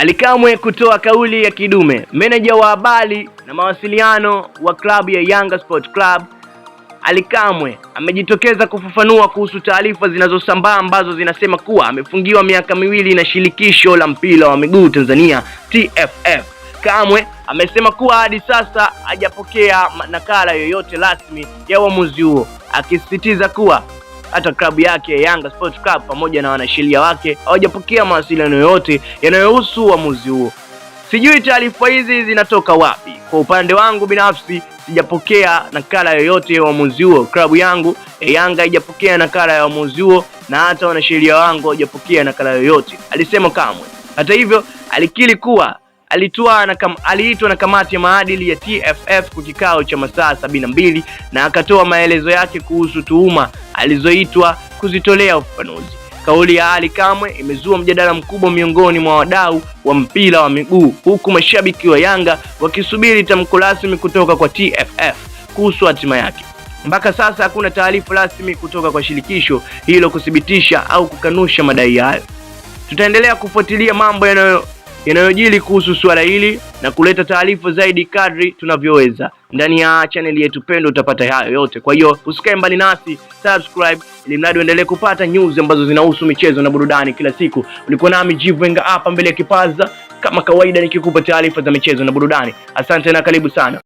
Ally Kamwe kutoa kauli ya kidume. Meneja wa habari na mawasiliano wa klabu ya Yanga Sport Club Ally Kamwe amejitokeza kufafanua kuhusu taarifa zinazosambaa ambazo zinasema kuwa amefungiwa miaka 2 na shirikisho la mpira wa miguu Tanzania TFF. Kamwe amesema kuwa hadi sasa hajapokea nakala yoyote rasmi ya uamuzi huo, akisisitiza kuwa hata klabu yake ya Yanga Sport Club pamoja na wanasheria wake hawajapokea mawasiliano yoyote yanayohusu uamuzi huo. Sijui taarifa hizi zinatoka wapi. Kwa upande wangu binafsi sijapokea nakala yoyote ya uamuzi huo. Klabu yangu Yanga haijapokea nakala ya uamuzi huo na hata wanasheria wangu hawajapokea nakala yoyote, alisema Kamwe. Hata hivyo, alikiri kuwa aliitwa na kamati ya maadili ya TFF kwa kikao cha masaa 72 na akatoa maelezo yake kuhusu tuhuma alizoitwa kuzitolea ufafanuzi. Kauli ya Ally Kamwe imezua mjadala mkubwa miongoni mwa wadau wa mpira wa miguu, huku mashabiki wa Yanga wakisubiri tamko rasmi kutoka kwa TFF kuhusu hatima yake. Mpaka sasa hakuna taarifa rasmi kutoka kwa shirikisho hilo kuthibitisha au kukanusha madai hayo. Tutaendelea kufuatilia mambo yanayojili kuhusu swala hili na kuleta taarifa zaidi kadri tunavyoweza. Ndani ya channel yetu pendwa utapata hayo yote. Kwa hiyo usikae mbali nasi, subscribe ili mradi uendelee kupata news ambazo zinahusu michezo na burudani kila siku. Ulikuwa nami Jivenga hapa mbele ya kipaza kama kawaida nikikupa taarifa za michezo na burudani. Asante na karibu sana.